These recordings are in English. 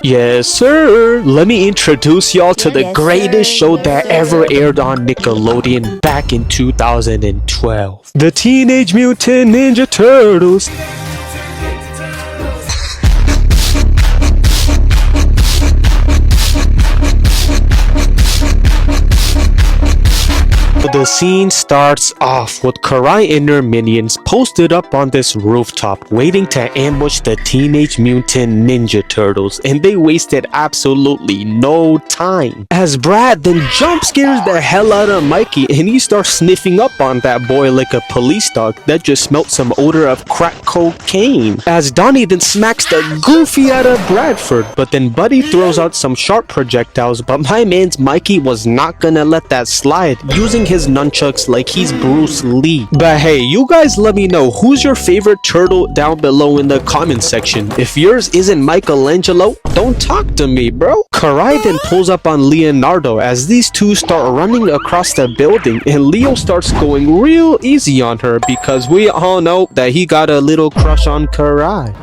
Yes, sir. Let me introduce y'all to the greatest show that ever aired on Nickelodeon back in 2012. The Teenage Mutant Ninja Turtles. The scene starts off with Karai and her minions posted up on this rooftop waiting to ambush the Teenage Mutant Ninja Turtles, and they wasted absolutely no time as Brad then jump scares the hell out of Mikey and he starts sniffing up on that boy like a police dog that just smelt some odor of crack cocaine, as Donnie then smacks the goofy out of Bradford, but then Buddy throws out some sharp projectiles, but my man's Mikey was not gonna let that slide, using his nunchucks like he's Bruce Lee. But hey, you guys let me know who's your favorite turtle down below in the comment section. If yours isn't Michelangelo, don't talk to me, bro. Karai then pulls up on Leonardo as these two start running across the building, and Leo starts going real easy on her because we all know that he got a little crush on Karai.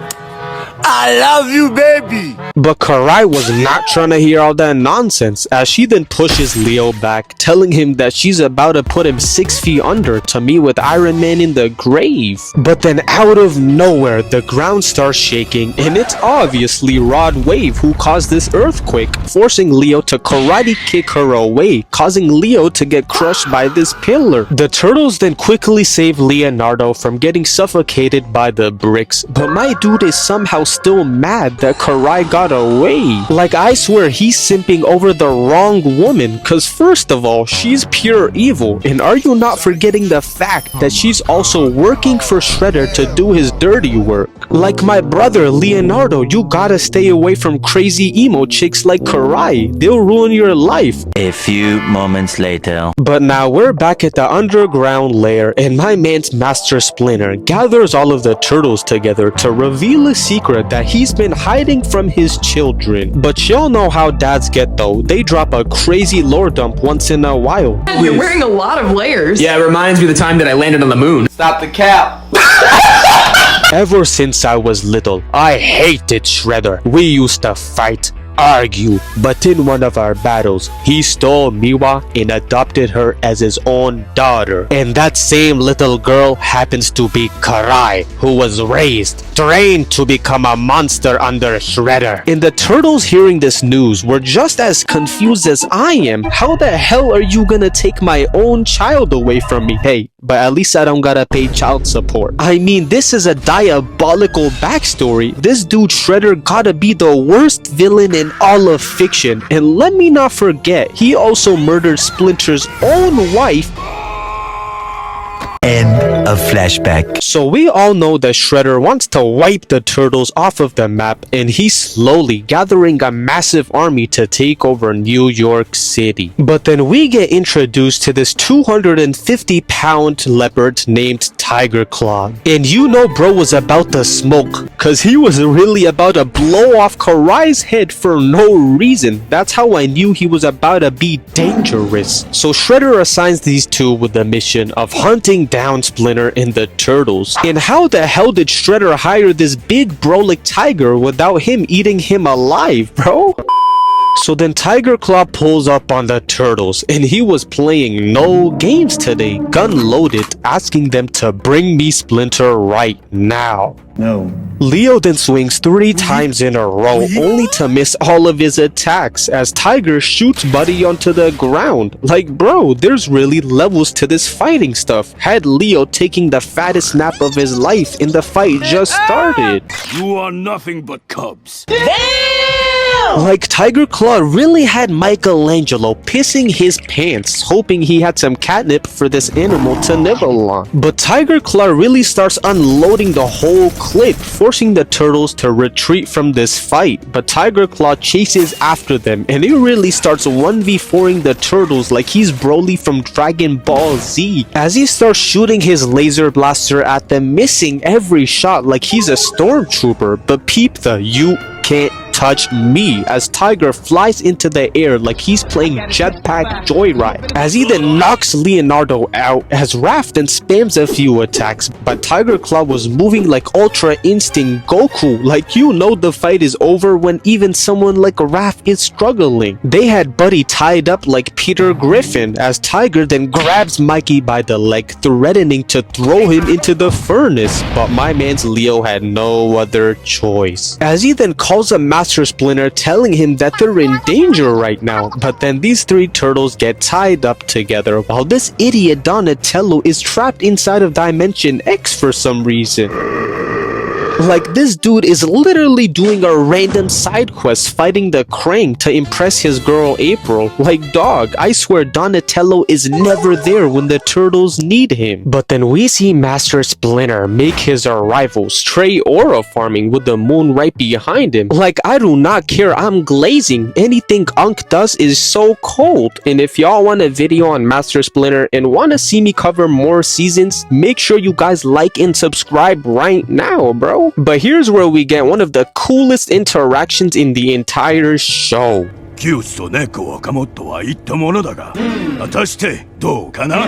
I love you, baby! But Karai was not trying to hear all that nonsense, as she then pushes Leo back, telling him that she's about to put him 6 feet under to meet with Iron Man in the grave. But then out of nowhere, the ground starts shaking, and it's obviously Rod Wave who caused this earthquake, forcing Leo to karate kick her away, causing Leo to get crushed by this pillar. The turtles then quickly save Leonardo from getting suffocated by the bricks, but my dude is somehow still mad that Karai got away. Like, I swear he's simping over the wrong woman, cause first of all, she's pure evil, and are you not forgetting the fact that she's also working for Shredder to do his dirty work? Like my brother Leonardo, you gotta stay away from crazy emo chicks like Karai. They'll ruin your life. A few moments later. But now we're back at the underground lair, and my man's Master Splinter gathers all of the turtles together to reveal a secret that he's been hiding from his children. But y'all know how dads get though. They drop a crazy lore dump once in a while. You're wearing a lot of layers. Yeah, it reminds me of the time that I landed on the moon. Stop the cap. Ever since I was little, I hated Shredder. We used to fight, argue, but in one of our battles, he stole Miwa and adopted her as his own daughter. And that same little girl happens to be Karai, who was raised, trained to become a monster under Shredder. And the turtles hearing this news were just as confused as I am. How the hell are you gonna take my own child away from me? Hey, but at least I don't gotta pay child support. I mean, this is a diabolical backstory. This dude Shredder gotta be the worst villain in all of fiction. And let me not forget, he also murdered Splinter's own wife. End of flashback. So we all know that Shredder wants to wipe the turtles off of the map, and he's slowly gathering a massive army to take over New York City. But then we get introduced to this 250-pound leopard named Tigerclaw. And you know bro was about to smoke, cause he was really about to blow off Karai's head for no reason. That's how I knew he was about to be dangerous. So Shredder assigns these two with the mission of hunting down Splinter and the turtles. And how the hell did Shredder hire this big brolic tiger without him eating him alive, bro? So then Tigerclaw pulls up on the turtles, and he was playing no games today, gun loaded, asking them to bring me Splinter right now. No. Leo then swings 3 times in a row, only to miss all of his attacks as Tiger shoots Buddy onto the ground. Like bro, there's really levels to this fighting stuff. Had Leo taking the fattest nap of his life and the fight just started. You are nothing but cubs. Like Tigerclaw really had Michelangelo pissing his pants, hoping he had some catnip for this animal to nibble on. But Tigerclaw really starts unloading the whole clip, forcing the turtles to retreat from this fight. But Tigerclaw chases after them, and he really starts 1v4ing the turtles like he's Broly from Dragon Ball Z, as he starts shooting his laser blaster at them, missing every shot like he's a stormtrooper. But peep the can't touch me, as Tiger flies into the air like he's playing jetpack joyride. As he then knocks Leonardo out, as Raph then spams a few attacks, but Tigerclaw was moving like Ultra Instinct Goku, like you know the fight is over when even someone like Raph is struggling. They had Buddy tied up like Peter Griffin, as Tiger then grabs Mikey by the leg, threatening to throw him into the furnace, but my man's Leo had no other choice. As he then calls a Master Splinter, telling him that they're in danger right now, but then these three turtles get tied up together while this idiot Donatello is trapped inside of Dimension X for some reason. Like, this dude is literally doing a random side quest fighting the Krang to impress his girl April. Like, dog, I swear Donatello is never there when the turtles need him. But then we see Master Splinter make his arrival, stray aura farming with the moon right behind him. Like, I do not care, I'm glazing. Anything Unk does is so cold. And if y'all want a video on Master Splinter and want to see me cover more seasons, make sure you guys like and subscribe right now, bro. But here's where we get one of the coolest interactions in the entire show. キュースとネコをかもっとは言ったものだが、果たしてどうかな？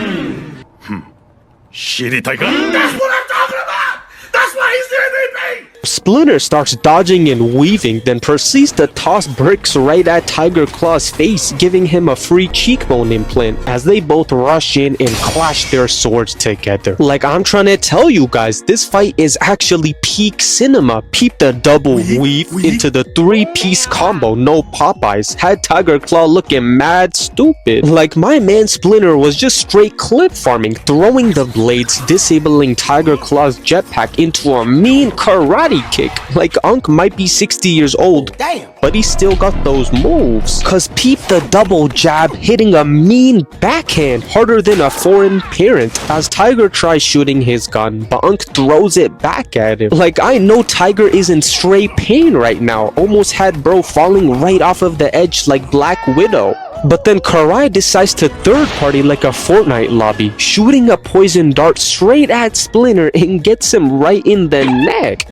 知りたいか？ That's what I'm talking about! That's why he's doing me! Splinter starts dodging and weaving, then proceeds to toss bricks right at Tigerclaw's face, giving him a free cheekbone implant as they both rush in and clash their swords together. Like, I'm trying to tell you guys, this fight is actually peak cinema. Peep the double weave into the three-piece combo, no Popeyes, had Tigerclaw looking mad stupid. Like, my man Splinter was just straight clip farming, throwing the blades, disabling Tigerclaw's jetpack into a mean karate kick. Like, Unk might be 60 years old, but he still got those moves. Cause peep the double jab, hitting a mean backhand harder than a foreign parent, as Tiger tries shooting his gun, but Unk throws it back at him. Like, I know Tiger is in straight pain right now, almost had bro falling right off of the edge like Black Widow. But then Karai decides to third party like a Fortnite lobby, shooting a poison dart straight at Splinter and gets him right in the neck.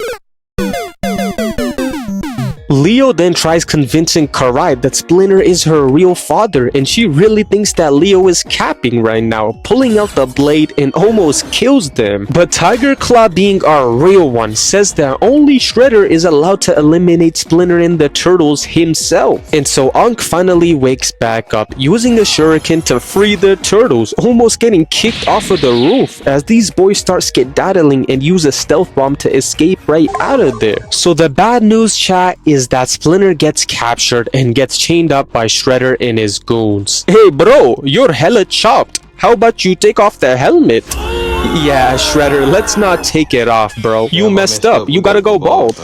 Leo then tries convincing Karai that Splinter is her real father, and she really thinks that Leo is capping right now, pulling out the blade and almost kills them. But Tigerclaw, being our real one, says that only Shredder is allowed to eliminate Splinter and the turtles himself. And so Unk finally wakes back up, using a shuriken to free the turtles, almost getting kicked off of the roof, as these boys start skedaddling and use a stealth bomb to escape right out of there. So the bad news, chat, is that Splinter gets captured and gets chained up by Shredder and his goons. Hey bro, you're hella chopped. How about you take off the helmet? Yeah, Shredder, let's not take it off, bro. You messed up. You gotta go bald.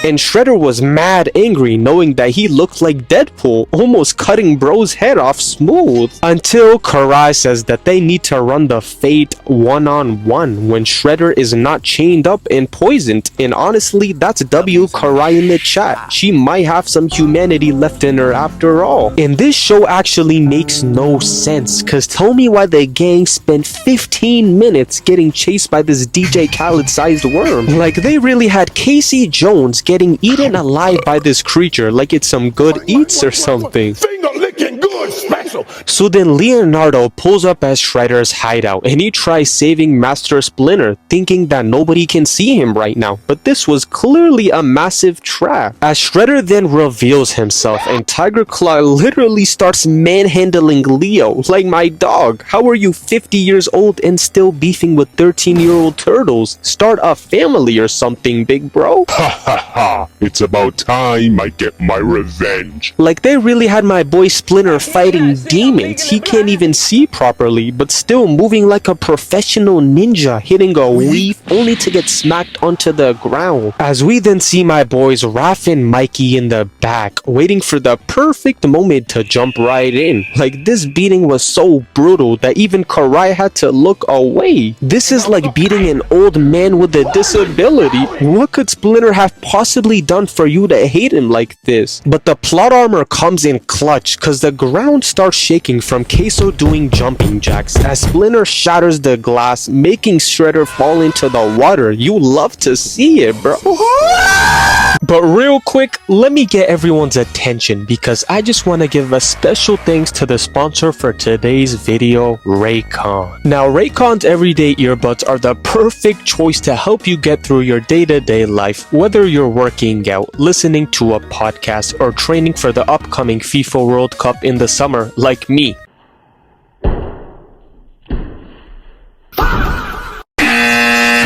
And Shredder was mad angry, knowing that he looked like Deadpool, almost cutting bro's head off smooth. Until Karai says that they need to run the Fate one-on-one when Shredder is not chained up and poisoned. And honestly, that's W Karai in the chat. She might have some humanity left in her after all. And this show actually makes no sense, cause tell me why the gang spent 15 minutes getting chased by this DJ Khaled-sized worm. Like, they really had Casey Jones getting eaten alive by this creature like it's some good eats or something. Finger licking good special. So then Leonardo pulls up at Shredder's hideout and he tries saving Master Splinter, thinking that nobody can see him right now, but this was clearly a massive trap. As Shredder then reveals himself and Tigerclaw literally starts manhandling Leo. Like, my dog, how are you 50 years old and still beefing with 13-year-old turtles? Start a family or something, big bro. It's about time I get my revenge. Like, they really had my boy Splinter fighting demons. He can't even see properly, but still moving like a professional ninja, hitting a weave only to get smacked onto the ground. As we then see my boys Raph and Mikey in the back, waiting for the perfect moment to jump right in. Like, this beating was so brutal that even Karai had to look away. This is like beating an old man with a disability. What could Splinter have possibly done for you to hate him like this? But the plot armor comes in clutch, cause the ground starts starts shaking from Queso doing jumping jacks as Splinter shatters the glass, making Shredder fall into the water. You love to see it, bro. But real quick, let me get everyone's attention because I just want to give a special thanks to the sponsor for today's video, Raycon. Now, Raycon's everyday earbuds are the perfect choice to help you get through your day-to-day life, whether you're working out, listening to a podcast, or training for the upcoming FIFA World Cup in the summer, like me.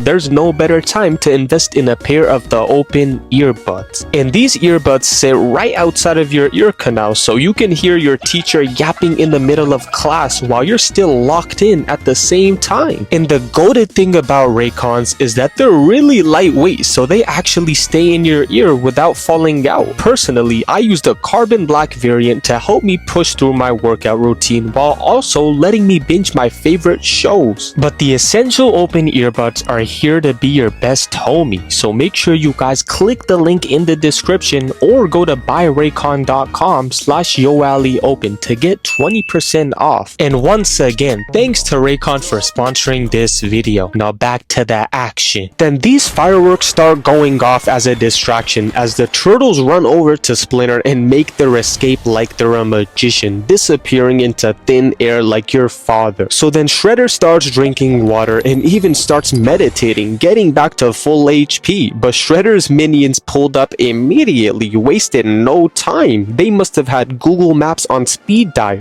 There's no better time to invest in a pair of the open earbuds. And these earbuds sit right outside of your ear canal so you can hear your teacher yapping in the middle of class while you're still locked in at the same time. And the goated thing about Raycons is that they're really lightweight, so they actually stay in your ear without falling out. Personally, I use the carbon black variant to help me push through my workout routine while also letting me binge my favorite shows. But the essential open earbuds are here to be your best homie, so make sure you guys click the link in the description or go to buyraycon.com/yoallyopen to get 20% off. And once again, thanks to Raycon for sponsoring this video. Now back to the action. Then these fireworks start going off as a distraction as the turtles run over to Splinter and make their escape like they're a magician, disappearing into thin air like your father. So then Shredder starts drinking water and even starts meditating, getting back to full HP, but Shredder's minions pulled up immediately, wasted no time. They must have had Google Maps on speed dial.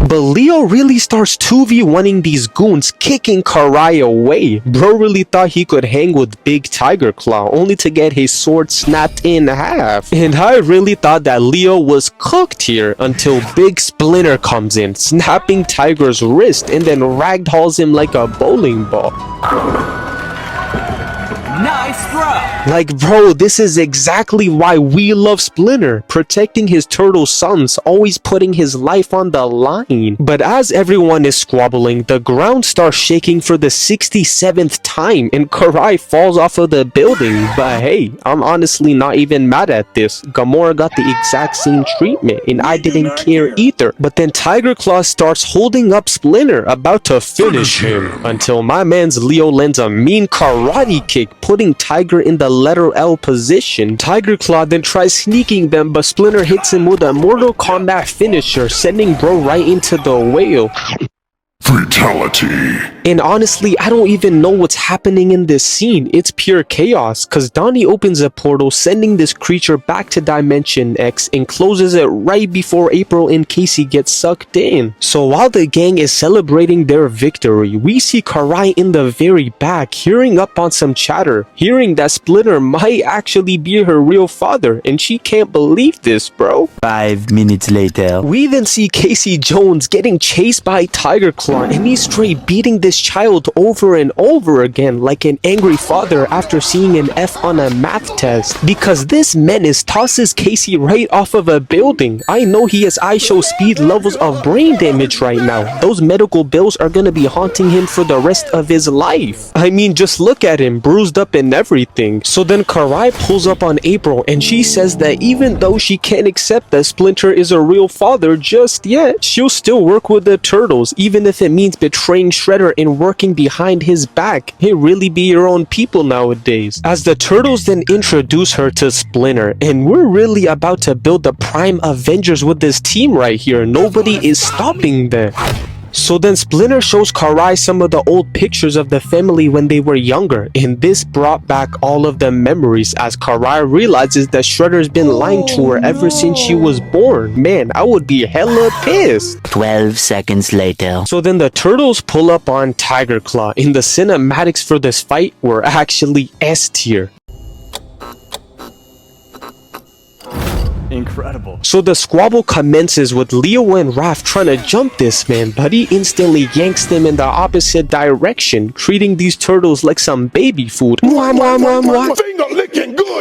But Leo really starts 2v1ing these goons, kicking Karai away. Bro really thought he could hang with Big Tigerclaw, only to get his sword snapped in half. And I really thought that Leo was cooked here until Big Splinter comes in, snapping Tiger's wrist and then ragdolls him like a bowling ball. Nice throw! Like, bro, this is exactly why we love Splinter, protecting his turtle sons, always putting his life on the line. But as everyone is squabbling, the ground starts shaking for the 67th time and Karai falls off of the building. But hey, I'm honestly not even mad at this. Gamora got the exact same treatment and I didn't care either. But then Tigerclaw starts holding up Splinter, about to finish him, until my man's Leo lands a mean karate kick, putting Tiger in the letter L position. Tigerclaw then tries sneaking them, but Splinter hits him with a Mortal Kombat finisher, sending bro right into the whale. Fatality. And honestly, I don't even know what's happening in this scene. It's pure chaos, cause Donnie opens a portal, sending this creature back to Dimension X and closes it right before April and Casey get sucked in. So while the gang is celebrating their victory, we see Karai in the very back, hearing up on some chatter, hearing that Splinter might actually be her real father, and she can't believe this, bro. 5 minutes later. We then see Casey Jones getting chased by Tigerclaw, and he's straight beating this child over and over again like an angry father after seeing an F on a math test, because this menace tosses Casey right off of a building. I know he has ISO speed levels of brain damage right now. Those medical bills are gonna be haunting him for the rest of his life. I mean, just look at him, bruised up and everything. So then Karai pulls up on April and she says that even though she can't accept that Splinter is a real father just yet, she'll still work with the turtles, even if it means betraying Shredder and working behind his back. Hey, really be your own people nowadays. As the turtles then introduce her to Splinter, and we're really about to build the prime Avengers with this team right here. Nobody is stopping them. So then Splinter shows Karai some of the old pictures of the family when they were younger, and this brought back all of the memories as Karai realizes that Shredder's been lying to her ever since she was born. Man, I would be hella pissed. 12 seconds later. So then the turtles pull up on Tigerclaw, and the cinematics for this fight were actually S tier. Incredible. So the squabble commences with Leo and Raph trying to jump this man, but he instantly yanks them in the opposite direction, treating these turtles like some baby food. Mwah, mwah, mwah, mwah. Finger licking good.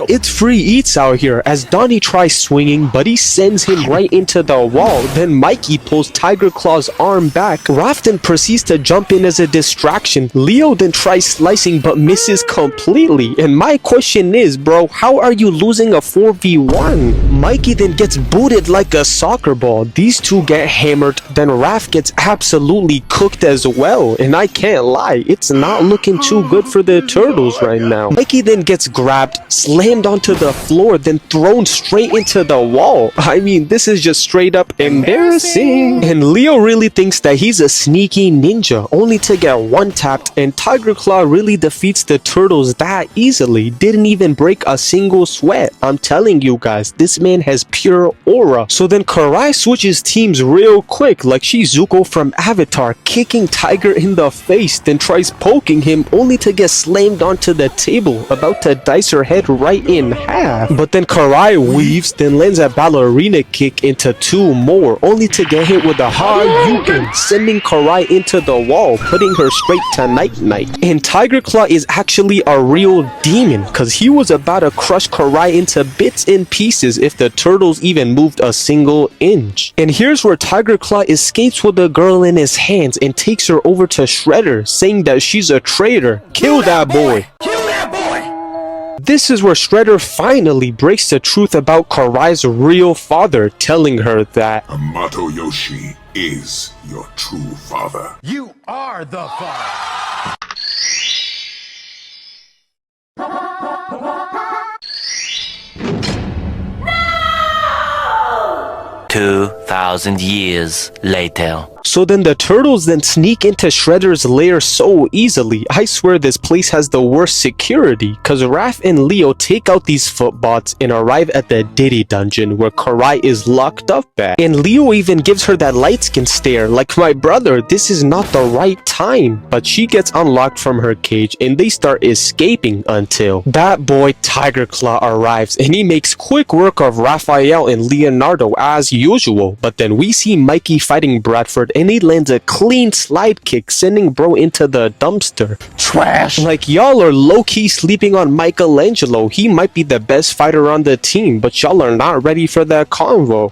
It's free eats out here as Donnie tries swinging, but he sends him right into the wall. Then Mikey pulls Tigerclaw's arm back. Raph then proceeds to jump in as a distraction. Leo then tries slicing but misses completely. And my question is, bro, how are you losing a 4v1? Mikey then gets booted like a soccer ball. These two get hammered. Then Raph gets absolutely cooked as well. And I can't lie, it's not looking too good for the turtles right now. Mikey then gets grabbed, slammed onto the floor, then thrown straight into the wall. I mean, this is just straight up embarrassing. And Leo really thinks that he's a sneaky ninja, only to get one-tapped, and Tigerclaw really defeats the turtles that easily. Didn't even break a single sweat. I'm telling you guys, this man has pure aura. So then Karai switches teams real quick, like she's Zuko from Avatar, kicking Tiger in the face, then tries poking him only to get slammed onto the table, about to dice her head right in half. But then Karai weaves, then lands a ballerina kick into two more, only to get hit with a Hadouken, sending Karai into the wall, putting her straight to night-night. And Tigerclaw is actually a real demon, cause he was about to crush Karai into bits and pieces if the turtles even moved a single inch. And here's where Tigerclaw escapes with the girl in his hands and takes her over to Shredder, saying that she's a traitor. Kill that boy! This is where Shredder finally breaks the truth about Karai's real father, telling her that Amato Yoshi is your true father. You are the father. 2,000 years later. So then the turtles then sneak into Shredder's lair so easily. I swear this place has the worst security, cause Raph and Leo take out these footbots and arrive at the Diddy dungeon where Karai is locked up at. And Leo even gives her that light skin stare, like, my brother, this is not the right time. But she gets unlocked from her cage and they start escaping until that boy Tigerclaw arrives, and he makes quick work of Raphael and Leonardo as usual. But then we see Mikey fighting Bradford, and he lands a clean slide kick, sending bro into the dumpster. Trash! Like, y'all are low-key sleeping on Michelangelo. He might be the best fighter on the team, but y'all are not ready for that convo.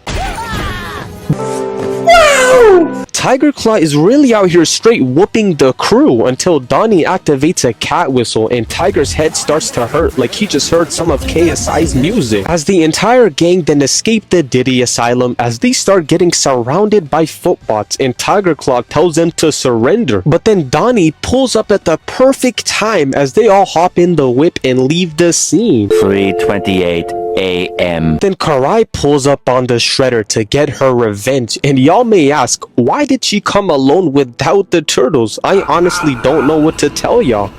Tigerclaw is really out here straight whooping the crew until Donnie activates a cat whistle and Tiger's head starts to hurt like he just heard some of KSI's music. As the entire gang then escape the Diddy Asylum as they start getting surrounded by footbots, and Tigerclaw tells them to surrender. But then Donnie pulls up at the perfect time as they all hop in the whip and leave the scene. 3:28 a.m. Then Karai pulls up on the Shredder to get her revenge, and y'all may ask, why did she come alone without the turtles? I honestly don't know what to tell y'all.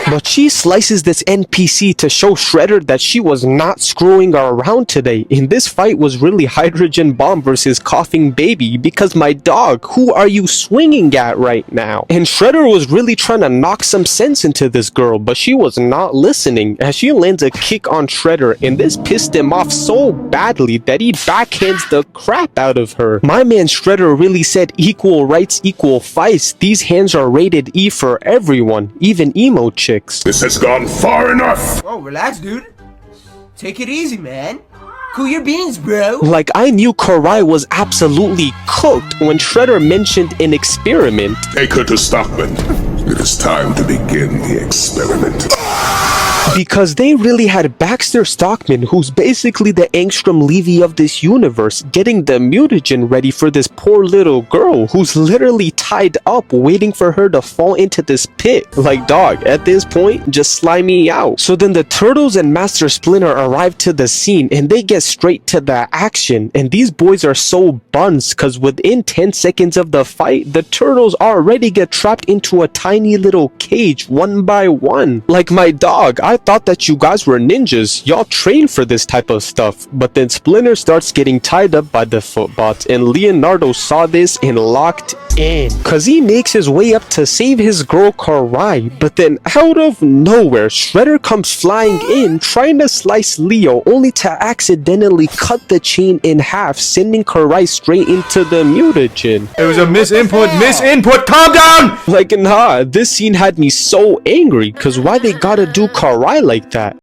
But she slices this NPC to show Shredder that she was not screwing around today. And this fight was really Hydrogen Bomb versus Coughing Baby, because my dog, who are you swinging at right now? And Shredder was really trying to knock some sense into this girl, but she was not listening as she lands a kick on Shredder, and this pissed him off so badly that he backhands the crap out of her. My man Shredder really said equal rights, equal fights. These hands are rated E for everyone, even emo chicks. This has gone far enough. Whoa, relax, dude. Take it easy, man. Cool your beans, bro. Like, I knew Karai was absolutely cooked when Shredder mentioned an experiment. Take her to Stockman. It is time to begin the experiment. Because they really had Baxter Stockman, who's basically the Angstrom Levy of this universe, getting the mutagen ready for this poor little girl who's literally tied up waiting for her to fall into this pit. Like, dog, at this point, just slime me out. So then the Turtles and Master Splinter arrive to the scene and they get straight to the action. And these boys are so buns because within 10 seconds of the fight, the Turtles already get trapped into a tiny little cage one by one. Like, my dog, I thought that you guys were ninjas. Y'all train for this type of stuff. But then Splinter starts getting tied up by the footbots, and Leonardo saw this and locked in. Cause he makes his way up to save his girl Karai. But then out of nowhere, Shredder comes flying in, trying to slice Leo, only to accidentally cut the chain in half, sending Karai straight into the mutagen. It was a misinput, calm down! Like, nah, this scene had me so angry, cause why they gotta do Karai Karai like that.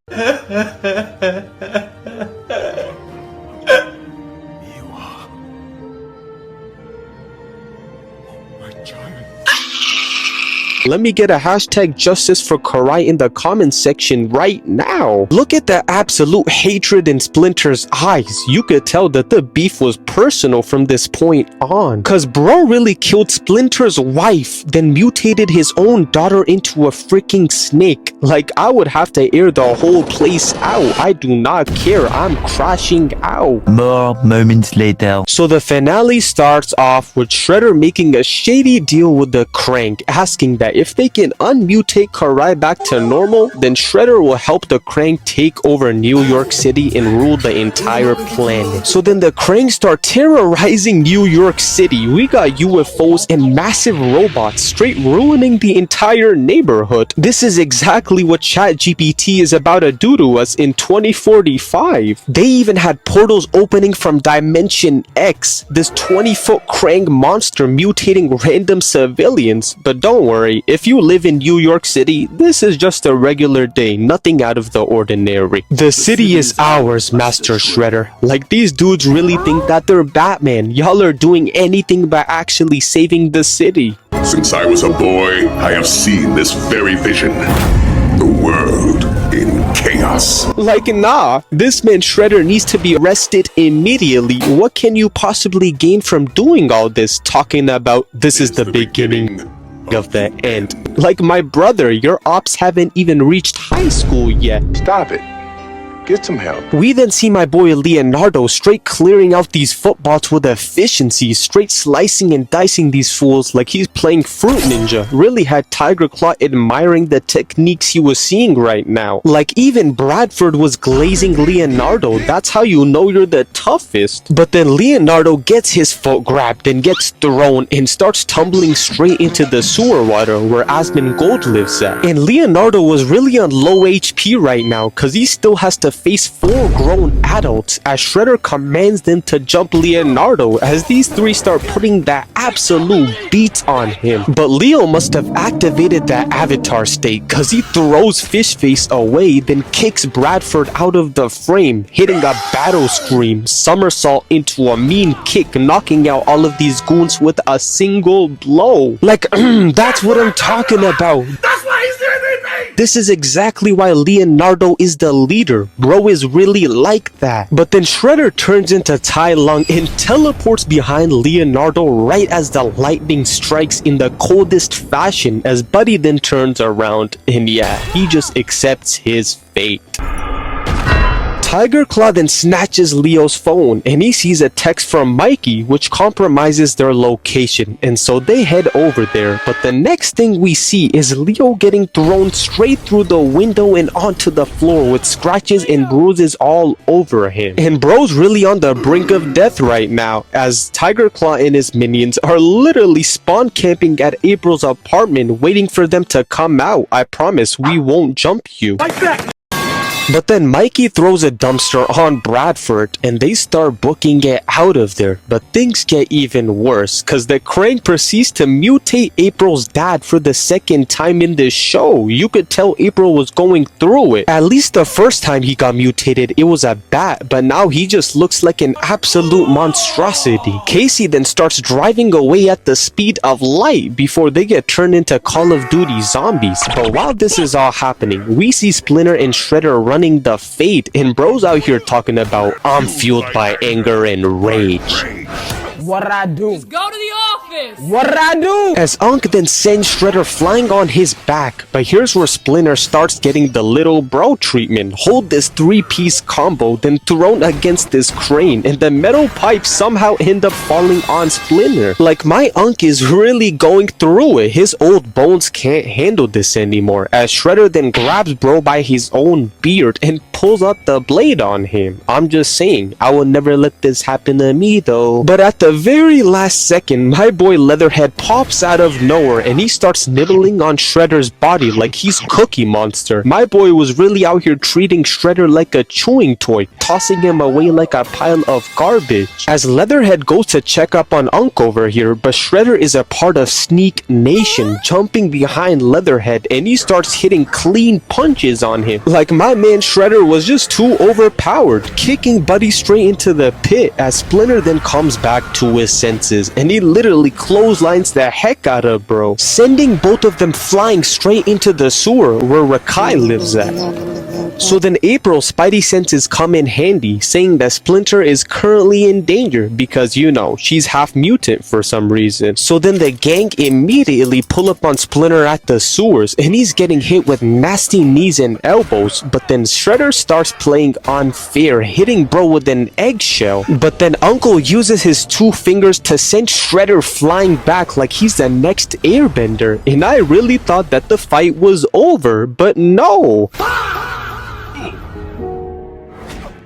Let me get a hashtag justice for Karai in the comment section right now. Look at the absolute hatred in Splinter's eyes. You could tell that the beef was personal from this point on. Cause bro really killed Splinter's wife, then mutated his own daughter into a freaking snake. Like, I would have to air the whole place out. I do not care. I'm crashing out. More moments later. So the finale starts off with Shredder making a shady deal with the Crank, asking that if they can unmutate Karai back to normal, then Shredder will help the Crank take over New York City and rule the entire planet. So then the Crank start terrorizing New York City. We got UFOs and massive robots straight ruining the entire neighborhood. This is exactly what ChatGPT is about to do to us in 2045. They even had portals opening from Dimension X, this 20-foot Crank monster mutating random civilians. But don't worry, if you live in New York City, this is just a regular day, nothing out of the ordinary. The city is ours, Master Shredder. Like, these dudes really think that they're Batman. Y'all are doing anything by actually saving the city. Since I was a boy, I have seen this very vision. The world in chaos. Like, nah, this man Shredder needs to be arrested immediately. What can you possibly gain from doing all this, talking about this is the beginning of the end? Like, my brother, your ops haven't even reached high school yet. Stop it. Get some help. We then see my boy Leonardo straight clearing out these footballs with efficiency, straight slicing and dicing these fools like he's playing Fruit Ninja. Really had Tigerclaw admiring the techniques he was seeing right now. Like, even Bradford was glazing Leonardo. That's how you know you're the toughest. But then Leonardo gets his foot grabbed and gets thrown and starts tumbling straight into the sewer water where Asmongold lives at. And Leonardo was really on low HP right now because he still has to face 4 grown adults as Shredder commands them to jump Leonardo as these 3 start putting that absolute beat on him. But Leo must have activated that avatar state cause he throws Fishface away, then kicks Bradford out of the frame, hitting a battle scream, somersault into a mean kick, knocking out all of these goons with a single blow. Like, that's what I'm talking about. That's why he's doing me! This is exactly why Leonardo is the leader. Bro is really like that. But then Shredder turns into Tai Lung and teleports behind Leonardo right as the lightning strikes in the coldest fashion, as Buddy then turns around and yeah, he just accepts his fate. Tigerclaw then snatches Leo's phone and he sees a text from Mikey which compromises their location, and so they head over there. But the next thing we see is Leo getting thrown straight through the window and onto the floor with scratches and bruises all over him. And bro's really on the brink of death right now as Tigerclaw and his minions are literally spawn camping at April's apartment waiting for them to come out. I promise we won't jump you. Like that! But then Mikey throws a dumpster on Bradford and they start booking it out of there. But things get even worse cause the Crank proceeds to mutate April's dad for the second time in this show. You could tell April was going through it. At least the first time he got mutated it was a bat, but now he just looks like an absolute monstrosity. Casey then starts driving away at the speed of light before they get turned into Call of Duty zombies. But while this is all happening, we see Splinter and Shredder running the Fate, and bro's out here talking about I'm fueled by anger and rage. What'd I do? Just go to the office! What'd I do? As Unk then sends Shredder flying on his back, but here's where Splinter starts getting the little bro treatment. Hold this 3-piece combo, then thrown against this crane, and the metal pipes somehow end up falling on Splinter. Like, my Unk is really going through it. His old bones can't handle this anymore, as Shredder then grabs bro by his own beard and pulls out the blade on him. I'm just saying, I will never let this happen to me though. But at the very last second, my boy boy Leatherhead pops out of nowhere and he starts nibbling on Shredder's body like he's Cookie Monster. My boy was really out here treating Shredder like a chewing toy, tossing him away like a pile of garbage. As Leatherhead goes to check up on Unc over here, but Shredder is a part of Sneak Nation, jumping behind Leatherhead and he starts hitting clean punches on him. Like my man Shredder was just too overpowered, kicking Buddy straight into the pit as Splinter then comes back to his senses and he literally clotheslines the heck out of bro, sending both of them flying straight into the sewer where Rakai lives at. So then April's spidey senses come in handy, saying that Splinter is currently in danger because, you know, she's half mutant for some reason. So then the gang immediately pull up on Splinter at the sewers and he's getting hit with nasty knees and elbows, but then Shredder starts playing unfair, hitting bro with an eggshell. But then Uncle uses his 2 fingers to send Shredder flying back like he's the next airbender, and I really thought that the fight was over, but no.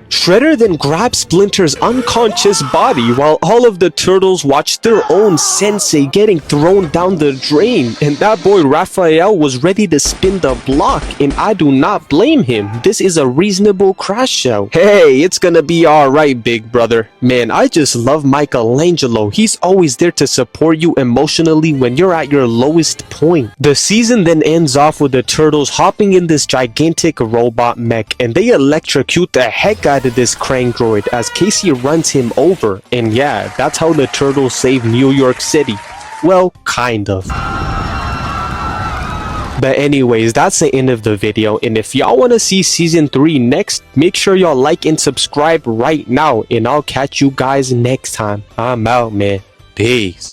Shredder then grabs Splinter's unconscious body while all of the turtles watch their own sensei getting thrown down the drain, and that boy Raphael was ready to spin the block, and I do not blame him. This is a reasonable crash out. Hey, it's gonna be alright, big brother. Man, I just love Michelangelo. He's always there to support you emotionally when you're at your lowest point. The season then ends off with the turtles hopping in this gigantic robot mech and they electrocute the heck out of this crank droid as Casey runs him over, and yeah, that's how the turtles save New York City. Well, kind of. But anyways, that's the end of the video, and if y'all want to see season 3 next, make sure y'all like and subscribe right now, and I'll catch you guys next time. I'm out, man. Peace.